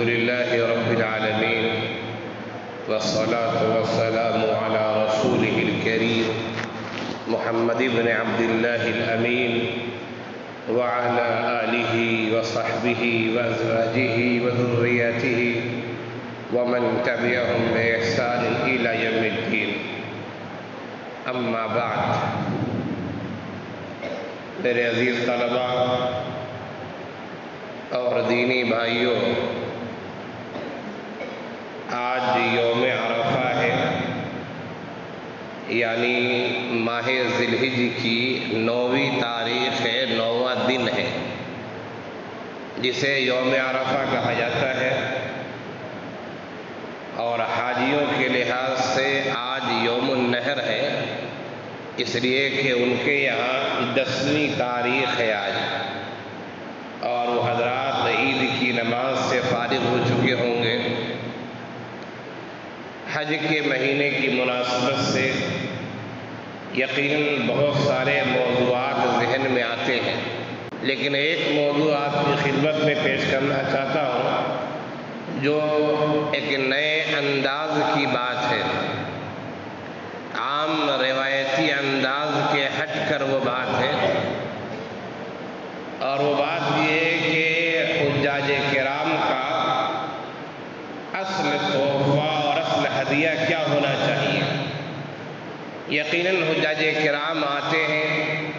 لله رب العالمين والصلاة والسلام على رسوله الكريم محمد بن عبد الله الأمين وعلى آله وصحبه وأزواجه وذرياته ومن تبعهم بإحسان إلى يوم الدين. أما بعد، میرے عزیز طلباء اور دینی بھائیوں، آج یوم عرفہ ہے، یعنی ماہ ذی الحجہ کی 9ویں تاریخ ہے، 9واں دن ہے، جسے یوم عرفہ کہا جاتا ہے. اور حاجیوں کے لحاظ سے آج یوم النحر ہے، اس لیے کہ ان کے یہاں 10ویں تاریخ ہے آج، اور وہ حضرات عید کی نماز سے فارغ ہو چکے ہوں گے. حج کے مہینے کی مناسبت سے یقیناً بہت سارے موضوعات ذہن میں آتے ہیں، لیکن ایک موضوع آپ کی خدمت میں پیش کرنا چاہتا ہوں جو ایک نئے انداز کی بات ہے، عام روایتی انداز کے ہٹ کر وہ بات ہے. اور وہ بات یہ ہے کہ حجاج کرام کا اصل تحفہ اور اصل ہدیہ کیا ہونا چاہیے. یقیناً حجاج کرام آتے ہیں،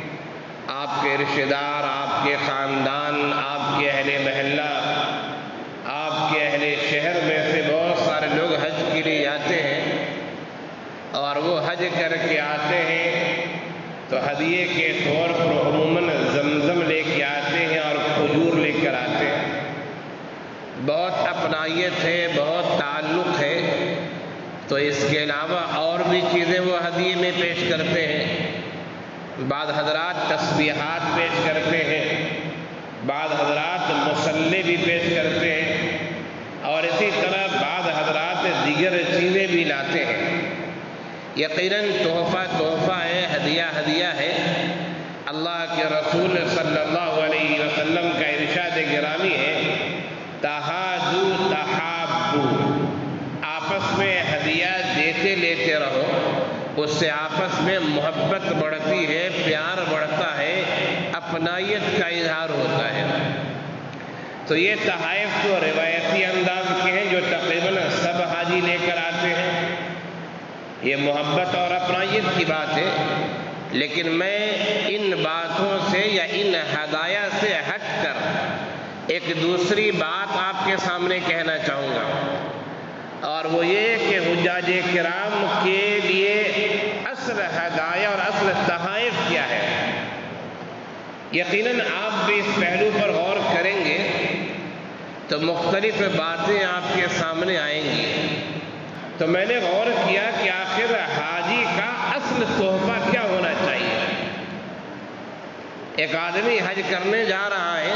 آپ کے رشتہ دار، آپ کے خاندان، آپ کے اہل محلہ، آپ کے اہل شہر میں سے بہت سارے لوگ حج کے لیے آتے ہیں، اور وہ حج کر کے آتے ہیں تو ہدیے کے طور پر عموماً زمزم لے کے آتے ہیں اور کھجور لے کر آتے ہیں. بہت اپنائیت ہے، بہت تعلق ہے، تو اس کے علاوہ اور بھی چیزیں وہ ہدیے میں پیش کرتے ہیں. بعض حضرات تسبیحات پیش کرتے ہیں، بعض حضرات مصلی بھی پیش کرتے ہیں، اور اسی طرح بعض حضرات دیگر چیزیں بھی لاتے ہیں. یقیناً تحفہ تحفہ ہے، ہدیہ ہدیہ ہے. اللہ کے رسول صلی اللہ علیہ وسلم کا ارشاد گرامی ہے، تحاجوا تحابوا، آپس میں ہدیہ دیتے لیتے رہو، اس سے آپس میں محبت بڑھتی ہے، پیار بڑھتا ہے، اپنائیت کا اظہار ہوتا ہے. تو یہ تحائف تو روایتی انداز کے ہیں جو تقریباً سب حاجی لے کر آتے ہیں، یہ محبت اور اپنائیت کی بات ہے. لیکن میں ان باتوں سے یا ان ہدایہ سے ہٹ کر ایک دوسری بات آپ کے سامنے کہنا چاہوں گا، اور وہ یہ کہ حجاج کرام کے لیے اصل ہدایہ اور اصل تحائف کیا ہے. یقیناً آپ بھی اس پہلو پر غور کریں گے تو مختلف باتیں آپ کے سامنے آئیں گی. تو میں نے غور کیا کہ آخر حاجی کا اصل تحفہ کیا ہونا چاہیے. ایک آدمی حج کرنے جا رہا ہے،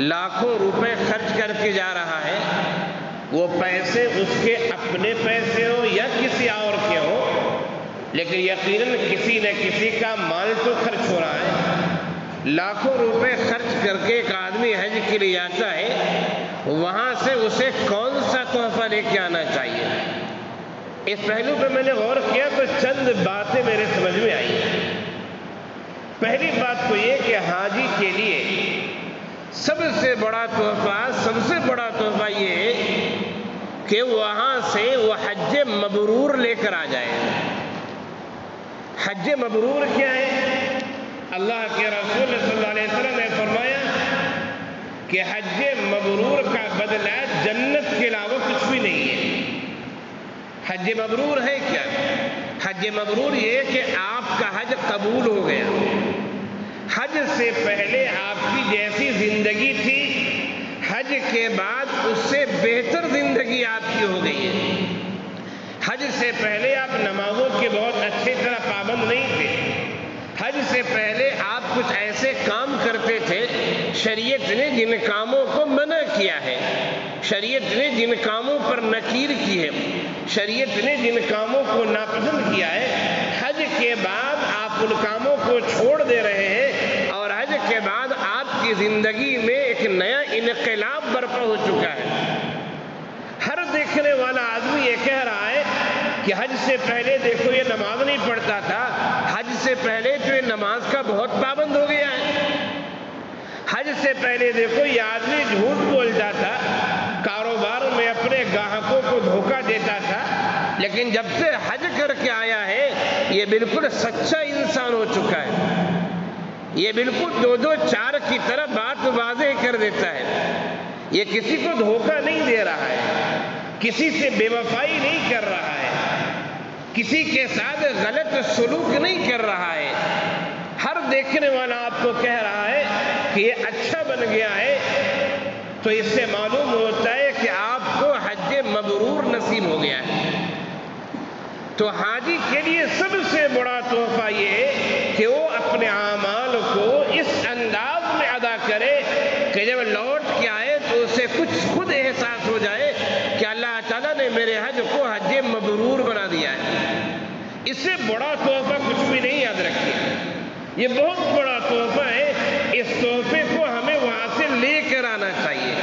لاکھوں روپے خرچ کر کے جا رہا ہے، وہ پیسے اس کے اپنے پیسے ہو یا کسی اور کے ہو، لیکن یقیناً کسی نہ کسی کا مال تو خرچ ہو رہا ہے. لاکھوں روپے خرچ کر کے ایک آدمی حج کے لیے آتا ہے، وہاں سے اسے کون سا تحفہ لے کے آنا چاہیے. اس پہلو پہ میں نے غور کیا تو چند باتیں میرے سمجھ میں آئی. پہلی بات تو یہ کہ حاجی کے لیے سب سے بڑا تحفہ یہ ہے کہ وہاں سے وہ حج مبرور لے کر آ جائے. حج مبرور کیا ہے؟ اللہ کے رسول صلی اللہ علیہ وسلم نے فرمایا کہ حج مبرور کا بدلہ جنت کے علاوہ کچھ بھی نہیں ہے. حج مبرور ہے کیا؟ حج مبرور یہ کہ آپ کا حج قبول ہو گیا. حج سے پہلے آپ کی جیسی زندگی تھی، حج کے بعد اس سے بہتر زندگی آپ کی ہو گئی ہے. حج سے پہلے آپ نمازوں کے بہت اچھی طرح پابند نہیں تھے. حج سے پہلے آپ کچھ ایسے کام کرتے تھے، شریعت نے جن کاموں کو منع کیا ہے، شریعت نے جن کاموں پر نکیر کی ہے، شریعت نے جن کاموں کو ناپسند کیا ہے، حج کے بعد آپ ان کاموں کو چھوڑ دے رہے ہیں، اور حج کے بعد آپ کی زندگی میں ایک نیا انقلاب برپا ہو چکا ہے. کہ حج سے پہلے دیکھو یہ نماز نہیں پڑھتا تھا، حج سے پہلے تو یہ نماز کا بہت پابند ہو گیا ہے۔ حج سے پہلے دیکھو یہ آدمی جھوٹ بولتا تھا، کاروبار میں اپنے گاہکوں کو دھوکہ دیتا تھا، لیکن جب سے حج کر کے آیا ہے یہ بالکل سچا انسان ہو چکا ہے، یہ بالکل دو دو چار کی طرح بات واضح کر دیتا ہے، یہ کسی کو دھوکہ نہیں دے رہا ہے، کسی سے بے وفائی نہیں کر رہا ہے، کسی کے ساتھ غلط سلوک نہیں کر رہا ہے۔ ہر دیکھنے والا آپ کو کہہ رہا ہے کہ یہ اچھا بن گیا ہے، تو اس سے معلوم ہوتا ہے کہ آپ کو حج مبرور نصیب ہو گیا ہے۔ تو حاجی کے لیے سب سے بڑا تحفہ یہ ہے کہ وہ اپنے اعمال کو اس انداز میں ادا کرے کہ جب لوٹ کے آئے تو اسے کچھ خود احساس ہو جائے کہ اللہ تعالیٰ نے میرے حج کو حج مبرور بنا دیا ہے۔ اس سے بڑا تحفہ کچھ بھی نہیں، یاد رکھیے، یہ بہت بڑا تحفہ ہے۔ اس تحفے کو ہمیں وہاں سے لے کر آنا چاہیے۔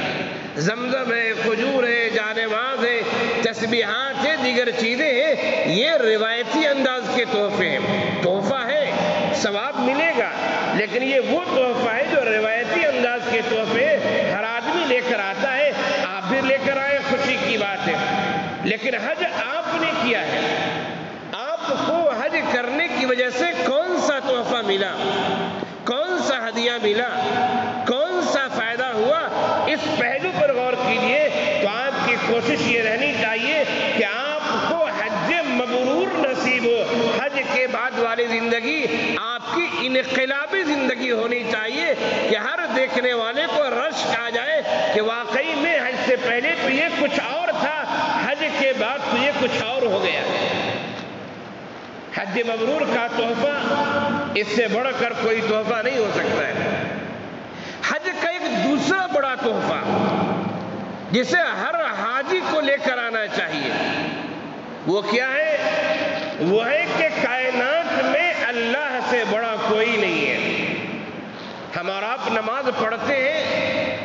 زمزم ہے، کھجور ہے، جانماز ہے، تسبیحات ہے، دیگر چیزیں ہیں، یہ روایتی انداز کے تحفے ہیں۔ تحفہ ہے، ثواب ملے گا، لیکن یہ وہ تحفہ ہے جو روایتی انداز کے تحفے ہر آدمی لے کر آتا ہے۔ آپ بھی لے کر آئے، خوشی کی بات ہے، لیکن حج آپ نے کیا ہے، آپ کو حج کرنے کی وجہ سے کون سا تحفہ ملا، کون سا ہدیہ ملا، کون سا فائدہ ہوا، اس پہلو پر غور کیجئے تو آپ کی کوشش یہ رہنی چاہیے کہ آپ کو حج مبرور نصیب ہو۔ حج کے بعد والی زندگی آپ کی انقلابی زندگی ہونی چاہیے کہ ہر دیکھنے والے کو رشک آ جائے کہ واقعی میں حج سے پہلے تو یہ کچھ اور تھا، حج کے بعد تو یہ کچھ اور ہو گیا۔ حج مبرور کا تحفہ اس سے بڑھ کر کوئی تحفہ نہیں ہو سکتا ہے۔ حج کا ایک دوسرا بڑا تحفہ جسے ہر حاجی کو لے کر آنا چاہیے، وہ کیا ہے؟ وہ ہے کہ کائنات میں اللہ سے بڑا کوئی نہیں ہے۔ ہم اور آپ نماز پڑھتے ہیں،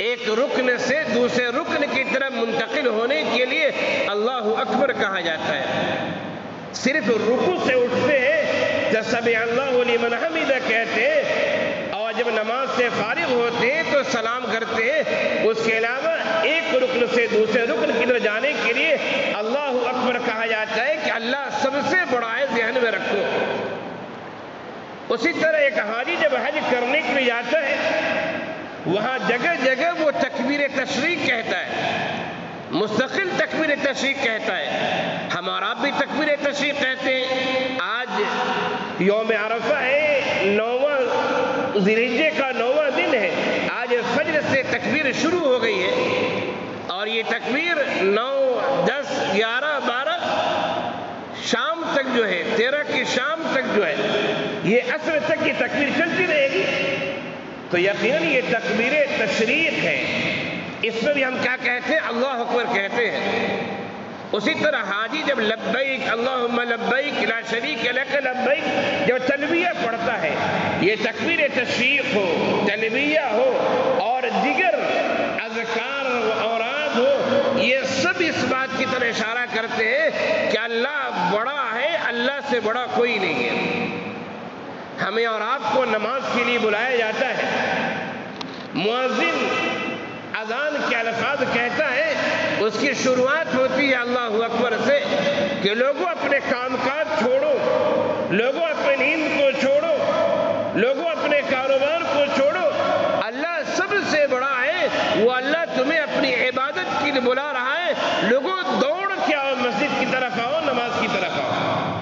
ایک رکن سے دوسرے رکن کی طرف منتقل ہونے کے لیے اللہ اکبر کہا جاتا ہے۔ صرف رکوع سے اٹھتے ہیں جب سمع اللہ لمن حمدہ کہتے ہیں، اور جب نماز سے فارغ ہوتے ہیں تو سلام کرتے ہیں۔ اس کے علاوہ ایک رکن سے دوسرے رکن کی طرف جانے کے لیے اللہ اکبر کہا جاتا ہے کہ اللہ سب سے بڑا ہے، ذہن میں رکھو۔ اسی طرح ایک حاجی جب حج کرنے کے لیے جاتا ہے، وہاں جگہ جگہ وہ تکبیر تشریق کہتا ہے، مستقل تکبیر تشریق کہتا ہے۔ ہم اور آپ بھی تکبیر تشریق کہتے ہیں۔ آج یوم عرفہ ہے، 9واں ذی الحجہ کا 9واں دن ہے، آج فجر سے تکبیر شروع ہو گئی ہے، اور یہ تکبیر 9، 10، 11، 12 شام تک جو ہے، 13 کی شام تک جو ہے، یہ عصر تک یہ تکبیر چلتی رہے گی۔ تو یقیناً یہ تکبیر تشریق ہے، اس میں بھی ہم کیا کہتے ہیں؟ اللہ اکبر کہتے ہیں۔ اسی طرح حاجی جب لبیک اللہم لبیک لا شریک لک لبیک جب تلبیہ پڑھتا ہے، یہ تکبیر تشریق ہو، تلبیہ ہو اور دیگر اذکار و اوراد ہو، یہ سب اس بات کی طرح اشارہ کرتے ہیں کہ اللہ بڑا ہے، اللہ سے بڑا کوئی نہیں ہے۔ ہمیں اور آپ کو نماز کے لیے بلایا جاتا ہے، مؤذن اذان کے الفاظ کہتا ہے، اس کی شروعات ہوتی ہے اللہ اکبر سے کہ لوگوں اپنے کام کاج چھوڑو، لوگوں اپنی نیند کو چھوڑو، لوگوں اپنے کاروبار کو چھوڑو، اللہ سب سے بڑا ہے، وہ اللہ تمہیں اپنی عبادت کے لیے بلا رہا ہے، لوگوں دوڑ کے آؤ، مسجد کی طرف آؤ، نماز کی طرف آؤ۔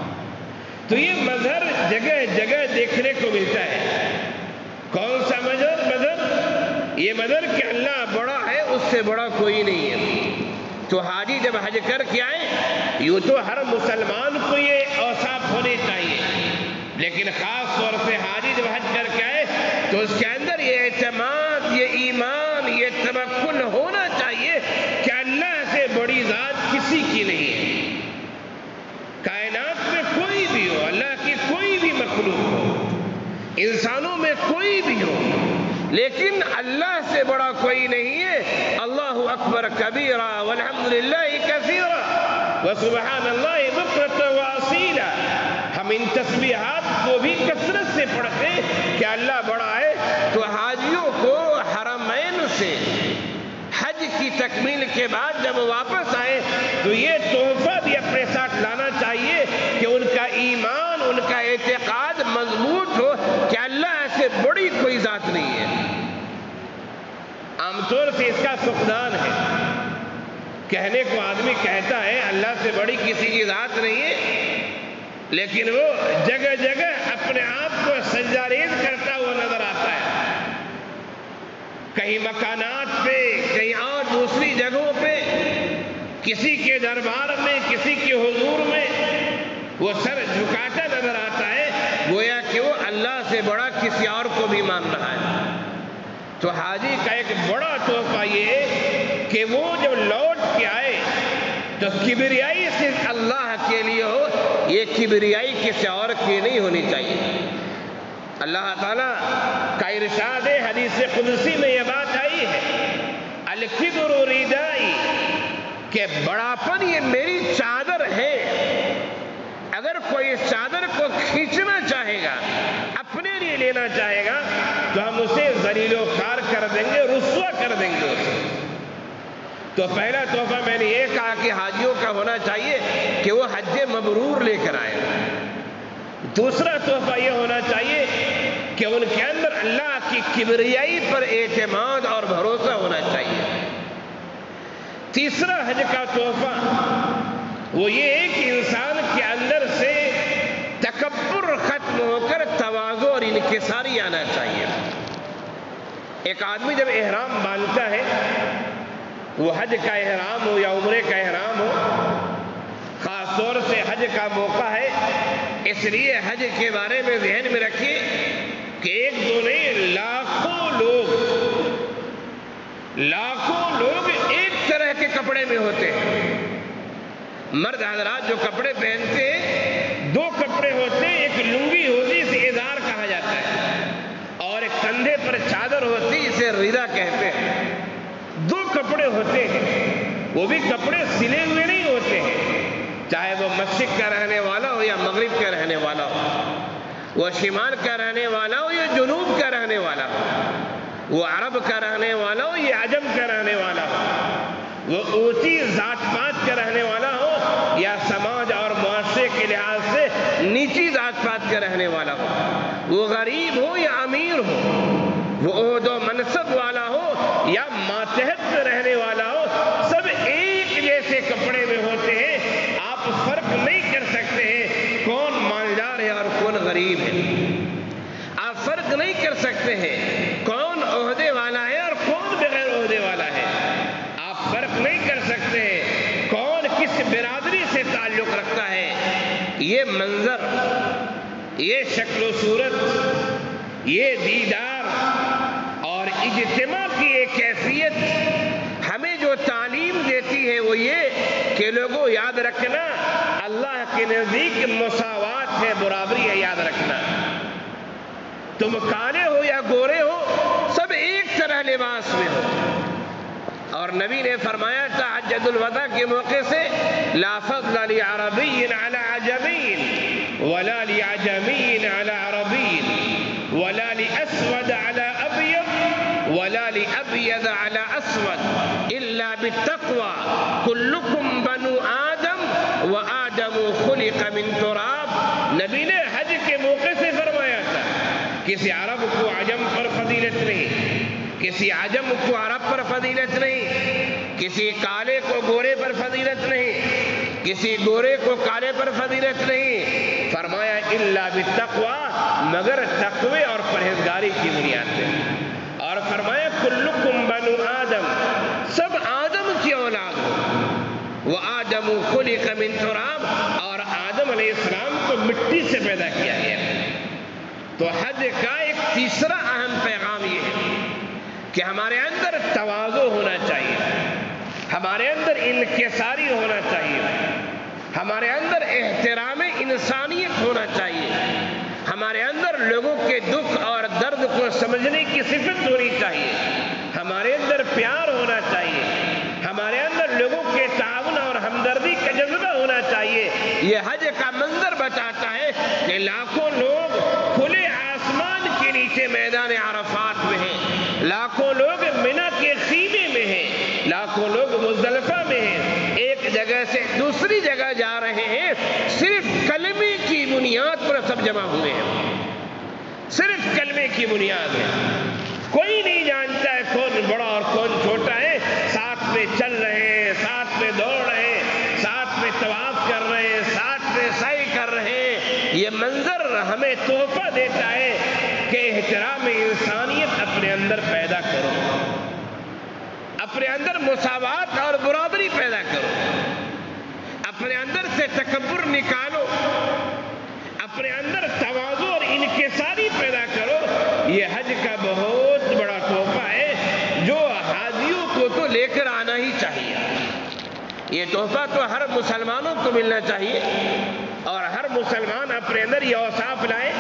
تو یہ مظہر جگہ جگہ دیکھنے کو ملتا ہے۔ کون سا مظہر؟ یہ مظہر کہ اللہ بڑا ہے، اس سے بڑا کوئی نہیں ہے۔ تو حاجی جب حج کر کے آئے، یوں تو ہر مسلمان کو یہ اوصاف ہونے چاہیے، لیکن خاص طور سے حاجی جب حج کر کے آئے تو اس کے اندر یہ اعتماد، یہ ایمان، یہ توکل ہونا چاہیے کہ اللہ سے بڑی ذات کسی کی نہیں ہے۔ کائنات میں کوئی بھی ہو، اللہ کی کوئی بھی مخلوق ہو، انسانوں میں کوئی بھی ہو، لیکن اللہ سے بڑا کوئی نہیں ہے۔ اللہ اکبر کبیرہ والحمدللہ کثیرہ۔ وسبحان اللہ بکرۃ و اصیلا، ہم ان تسبیحات کو بھی کثرت سے پڑھتے کہ اللہ بڑا ہے۔ تو حاجیوں کو حرمین سے حج کی تکمیل کے بعد جب واپس آئے تو یہ تحفہ بھی اپنے ساتھ لانا چاہیے کہ ان کا ایمان، ان کا اعتقاد مضبوط ہو کہ اللہ سے بڑی کوئی ذات نہیں ہے۔ عام طور سے اس کا فقدان ہے، کہنے کو آدمی کہتا ہے اللہ سے بڑی کسی کی ذات نہیں ہے، لیکن وہ جگہ جگہ اپنے آپ کو سجدہ ریز کرتا ہوا نظر آتا ہے، کہیں مکانات پہ، کہیں اور دوسری جگہوں پہ، کسی کے دربار میں، کسی کے حضور میں وہ سر جھکاتا نظر آتا ہے، گویا کہ وہ اللہ سے بڑا کسی اور کو بھی مان رہا ہے۔ تو حاجی کا ایک بڑا تحفہ یہ ہے کہ وہ جب لوٹ کے آئے تو کبریائی صرف اللہ کے لیے ہو، یہ کبریائی کسی اور کی نہیں ہونی چاہیے۔ اللہ تعالیٰ کا ارشاد ہے، حدیث قدسی میں یہ بات آئی ہے، الکبر ردائی، کہ بڑاپن یہ میری چادر ہے، اگر کوئی اس چادر کو کھینچنا چاہے گا، اپنے لیے لینا چاہے گا تو ہم اسے ذلیل و خوار کر دیں گے، رسوا کر دیں گے اسے۔ تو پہلا تحفہ میں نے یہ کہا کہ حاجیوں کا ہونا چاہیے کہ وہ حج مبرور لے کر آئے۔ دوسرا تحفہ یہ ہونا چاہیے کہ ان کے اندر اللہ کی کبریائی پر اعتماد اور بھروسہ ہونا چاہیے۔ تیسرا حج کا تحفہ وہ یہ ہے کہ انسان کے اندر سے تکبر ختم ہو کر تواضع اور انکساری آنا چاہیے۔ ایک آدمی جب احرام باندھتا ہے، وہ حج کا احرام ہو یا عمرے کا احرام ہو، خاص طور سے حج کا موقع ہے، اس لیے حج کے بارے میں ذہن میں رکھیے کہ ایک دو نہیں، لاکھوں لوگ ایک طرح کے کپڑے میں ہوتے ہیں۔ مرد حضرات جو کپڑے پہنتے ہیں، دو کپڑے ہوتے ہیں، ایک لنگی ہوتی اسے ازار کہا جاتا ہے، اور ایک کندھے پر چادر ہوتی اسے ریدا کہتے ہیں۔ دو کپڑے ہوتے ہیں، وہ بھی کپڑے سلے ہوئے نہیں ہوتے ہیں، چاہے وہ مشرق کا رہنے والا ہو یا مغرب کا رہنے والا ہو، وہ شمال کا رہنے والا ہو یا جنوب کا رہنے والا ہو، وہ عرب کا رہنے والا ہو یا عجم کا رہنے والا ہو، وہ اونچی ذات پات کا رہنے والا ہو یا سماج اور معاشرے کے لحاظ سے نیچی ذات پات کا رہنے والا ہو، وہ غریب ہو یا امیر ہو، وہ عہد و منصب والا ہو یا ماتحت میں رہنے والا ہو، سب ایک جیسے کپڑے میں ہوتے ہیں۔ آپ فرق نہیں کر سکتے ہیں کون مالدار ہے اور کون غریب ہے، آپ فرق نہیں کر سکتے ہیں کون عہدے والا ہے اور کون بغیر عہدے والا ہے، آپ فرق نہیں کر سکتے ہیں کون کس برادری سے تعلق رکھتا ہے۔ یہ منظر، یہ شکل و صورت، یہ دیدار اور اجتماع کی ایک کیفیت ہمیں جو تعلیم دیتی ہے وہ یہ کہ لوگوں یاد رکھنا، اللہ کے نزدیک مساوات ہے، برابری ہے، یاد رکھنا۔ تم کالے ہو یا گورے ہو، سب ایک طرح لباس میں ہو۔ اور نبی نے فرمایا تھا حجۃ الوداع کے موقع سے، لا فضل لعربی علی عجمی ولا لعجمی علی عربی ولا لاسود علی ابیض ولا لابیض علی اسود الا بالتقوى کلکم بنو آدم وآدم خلق من تراب۔ نبی نے حج کے موقع سے فرمایا تھا کسی عرب کو عجم پر فضیلت نہیں، کسی عجم کو عرب پر فضیلت نہیں، کسی کالے کو گورے پر فضیلت نہیں، کسی گورے کو کالے پر فضیلت نہیں، فرمایا الا بالتقوى، مگر تقوی اور پرہیزگاری کی بنیاد پہ۔ اور فرمایا کلکم بنو آدم، سب آدم کی اولاد ہو، وآدم خلق من تراب، اور آدم علیہ السلام کو مٹی سے پیدا کیا گیا۔ تو حج کا ایک تیسرا اہم پیغام یہ ہے کہ ہمارے اندر تواضع ہونا چاہیے، ہمارے اندر انکساری ہونا چاہیے، ہمارے اندر احترام انسانیت ہونا چاہیے، ہمارے اندر لوگوں کے دکھ اور درد کو سمجھنے کی صفت ہونی چاہیے، ہمارے اندر پیار ہونا چاہیے، ہمارے اندر لوگوں کے تعاون اور ہمدردی کا جذبہ یہ حج کا منظر بتاتا ہے کہ لاکھوں لوگ کھلے آسمان کے نیچے میدان عرفات میں ہیں، لاکھوں لوگ منی کے خیمے میں ہیں، لاکھوں لوگ مزدلفہ میں ہیں، ایک جگہ سے دوسری جگہ جا رہے ہیں، صرف کلمے کی بنیاد پر سب جمع ہوئے ہیں، صرف کلمے کی بنیاد ہے۔ کوئی نہیں جانتا ہے کون بڑا اور کون چھوٹا ہے، ساتھ میں چل رہے ہیں، ساتھ میں دوڑ رہے ہیں، ساتھ میں طواف کر رہے ہیں، ساتھ میں سعی کر رہے ہیں۔ یہ منظر ہمیں تحفہ دیتا ہے کہ احترام انسانیت اپنے اندر پیدا کرو، اپنے اندر مساوات اور برابری پیدا کرو، اپنے اندر سے تکبر نکالو، اپنے اندر تواضع اور انکساری پیدا کرو۔ یہ حج کا بہت بڑا تحفہ ہے جو حاجیوں کو تو لے کر آنا ہی چاہیے۔ یہ تحفہ تو ہر مسلمانوں کو ملنا چاہیے اور ہر مسلمان اپنے اندر یہ اوصاف لائے،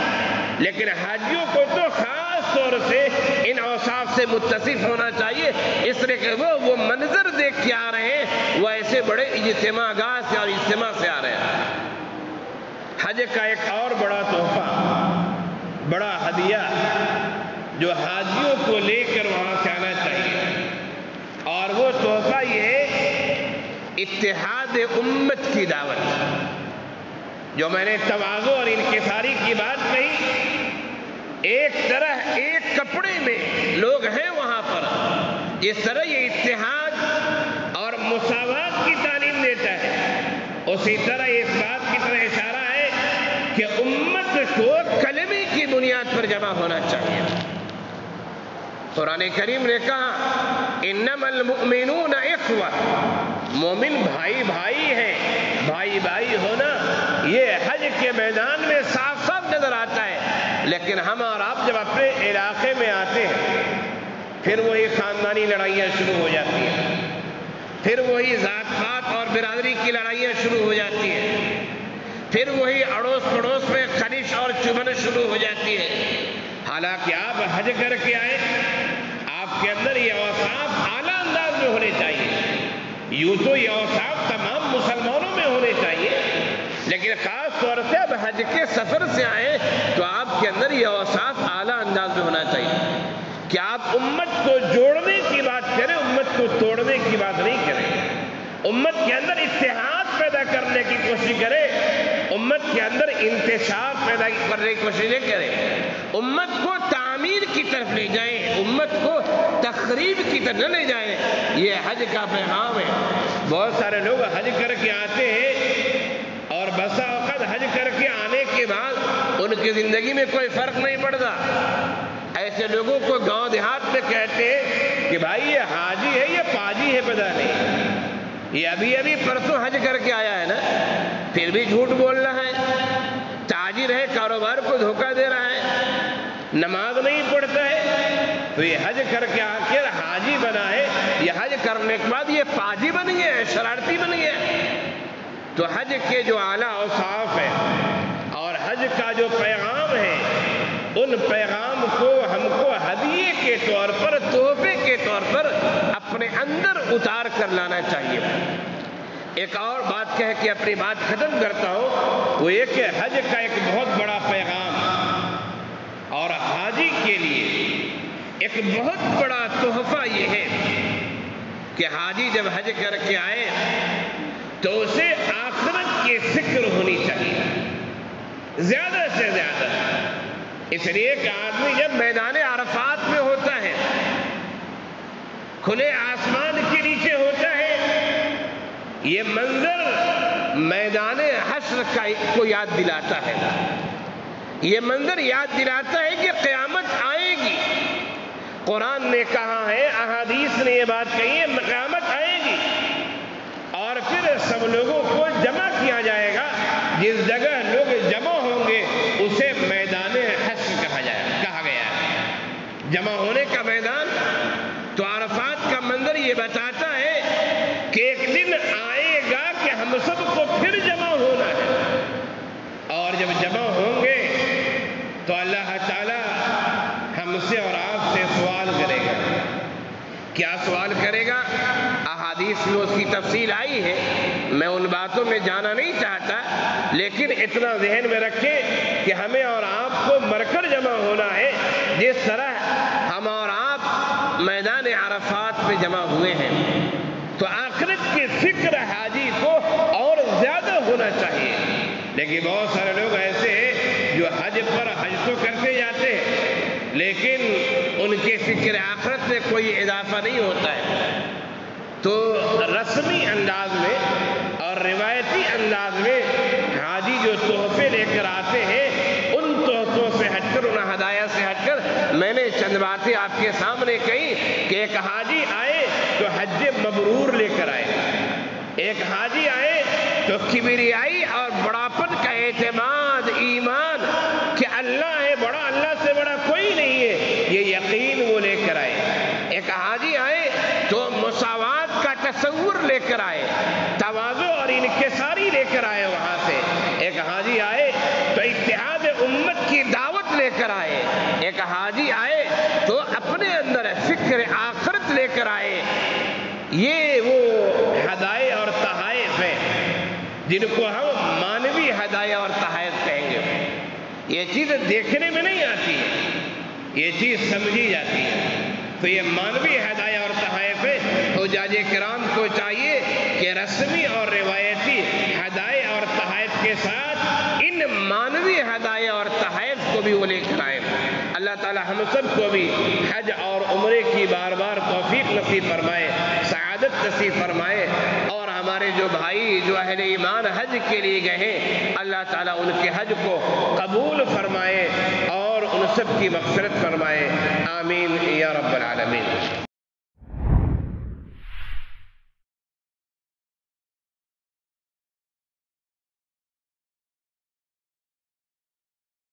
لیکن حاجیوں کو تو خاص طور سے ان اوصاف سے متصف ہونا چاہیے، اس لیے کہ وہ منظر دیکھ کے آ رہے ہیں، وہ ایسے بڑے اجتماع گاہ سے اور اجتماع سے آ رہے ہیں۔ حج کا ایک اور بڑا تحفہ، بڑا ہدیہ جو حاجیوں کو لے کر وہاں سے آنا چاہیے، اور وہ تحفہ یہ ہے اتحاد امت کی دعوت۔ جو میں نے تواضع اور انکساری کی بات کہی، ایک طرح ایک کپڑے میں لوگ ہیں وہاں پر، جس طرح یہ اتحاد اور مساوات کی تعلیم دیتا ہے، اسی طرح اس بات کی طرح اشارہ ہے کہ امت کو کلمے کی بنیاد پر جمع ہونا چاہیے۔ قرآن کریم نے کہا انما المؤمنون اخوہ، مومن بھائی بھائی ہیں، بھائی بھائی ہونا یہ حج کے میدان میں صاف صاف نظر آتا ہے، لیکن ہم اور آپ جب اپنے علاقے میں آتے ہیں پھر وہی خاندانی لڑائیاں شروع ہو جاتی ہیں، پھر وہی ذات پات اور برادری کی لڑائیاں شروع ہو جاتی ہیں، پھر وہی اڑوس پڑوس میں خلش اور چبھن شروع ہو جاتی ہے۔ حالانکہ آپ حج کر کے آئے، آپ کے اندر یہ اوصاف اعلیٰ انداز میں ہونے چاہیے، یوں تو یہ اوصاف تمام مسلمانوں میں ہونے چاہیے، لیکن خاص طور سے اب حج کے سفر سے آئے تو آپ کے اندر یہ اوصاف اعلیٰ انداز میں ہونا چاہیے کہ آپ امت کو جوڑنے کی بات کریں، امت کو توڑنے کی بات نہیں کریں، امت کے اندر اتحاد پیدا کرنے کی کوشش کریں، امت کے اندر انتشار پیدا کرنے کی کوشش نہیں کریں، امت کو تعمیر کی طرف لے جائیں، امت کو تخریب کی طرف نہ لے جائیں۔ یہ حج کا پیغام ہے۔ بہت سارے لوگ حج کر کے آتے ہیں اور بسا اوقات حج کر کے آنے کے بعد ان کی زندگی میں کوئی فرق نہیں پڑتا۔ ایسے لوگوں کو گاؤں دیہات میں کہتے ہیں کہ بھائی یہ حاجی ہے یہ پاجی ہے، پتہ نہیں، یہ ابھی ابھی پرسوں حج کر کے آیا ہے نا، پھر بھی جھوٹ بول رہا ہے، تاجر ہے، کاروبار کو دھوکہ دے رہا ہے، نماز نہیں پڑھتا ہے، تو یہ حج کر کے آ کر حاجی بنا ہے، یہ حج کرنے کے بعد یہ پاجی بن گیا ہے، شرارتی بن گیا ہے۔ تو حج کے جو اعلیٰ اوصاف ہیں اور حج کا جو پیغام ہے، ان پیغام کو ہم کو ہدیے کے طور پر، تحفے کے طور پر اپنے اندر اتار کر لانا چاہیے۔ ایک اور بات کہہ کے اپنی بات ختم کرتا ہوں، وہ یہ کہ حج کا ایک بہت بڑا پیغام اور حاجی کے لیے ایک بہت بڑا تحفہ یہ ہے کہ حاجی جب حج کر کے آئے تو اسے آخرت کی فکر ہونی چاہیے زیادہ سے زیادہ، اس لیے کہ آدمی جب میدان عرفات میں ہوتا ہے، کھلے آسمان کے نیچے ہوتا ہے، یہ منظر میدان حشر کو یاد دلاتا ہے، یہ منظر یاد دلاتا ہے کہ قیامت آئے گی۔ قرآن نے کہا ہے، احادیث نے یہ بات کہی ہے، قیامت آئے گی اور پھر سب لوگوں کو جمع کیا جائے گا، جس جگہ لوگ جمع ہوں گے اسے میدان حشر کہا گیا ہے، جمع ہونے کا میدان۔ تو عرفات کا منظر یہ بتاتا ہے کہ ایک دن آئے گا کہ ہم سب کو پھر جمع ہونا ہے، اور جب جمع ہوں گے تو اللہ تعالی ہم سے اور آپ سے سوال کرے گا۔ کیا سوال کرے گا؟ احادیث احادیث میں اس کی تفصیل آئی ہے، میں ان باتوں میں جانا نہیں چاہتا، لیکن اتنا ذہن میں رکھیں کہ ہمیں اور آپ کو مر کر جمع ہونا ہے، جس طرح ہم اور آپ میدان عرفات پہ جمع ہوئے ہیں، تو آخرت کی فکر حاجی کو اور زیادہ ہونا چاہیے۔ لیکن بہت سارے لوگ ایسے ہیں جو حج پر حج تو کرتے جاتے ہیں، لیکن ان کے فکر آخرت میں کوئی اضافہ نہیں ہوتا ہے۔ تو رسمی انداز میں اور روایتی انداز میں حاجی جو تحفے لے کر آتے ہیں، ان تحفوں سے ہٹ کر، ان ہدایہ سے ہٹ کر، میں نے چند باتیں آپ کے سامنے کہی کہ ایک حاجی آئے تو حج مبرور لے کر آئے، ایک حاجی آئے تو کبریائی اور بڑاپن کا اعتماد، ایمان کہ اللہ ہے بڑا، اللہ سے بڑا کوئی نہیں ہے، یہ یقین وہ لے کر آئے۔ ایک حاجی آئے تو مساوات کا تصور لے کر آئے، تواضع اور انکساری لے کر آئے وہاں سے۔ ایک حاجی آئے تو اتحاد امت کی دعوت لے کر آئے، ایک حاجی آئے تو اپنے اندر فکر آخرت لے کر آئے۔ یہ وہ ہدایہ اور تحائف ہیں جن کو ہم مانوی ہدایہ اور تحائف کہیں گے۔ یہ چیز دیکھنے میں نہیں آتی ہے، یہ چیز سمجھی جاتی ہے۔ تو یہ مانوی ہدایہ اور تحائف ہے۔ حجاج کرام کو چاہیے کہ رسمی اور روایتی ہدایہ اور تحائف کے ساتھ ان مانوی ہدایہ اور تحائف کو بھی وہ لے کر آئے۔ اللہ تعالی ہم سب کو بھی حج اور عمرے کی بار بار توفیق نصیب فرمائے، سعادت نصیب فرمائے، اور ہمارے جو بھائی جو اہل ایمان حج کے لیے گئے ہیں، اللہ تعالیٰ ان کے حج کو قبول فرمائے اور ان سب کی مغفرت فرمائے۔ آمین یا رب العالمین۔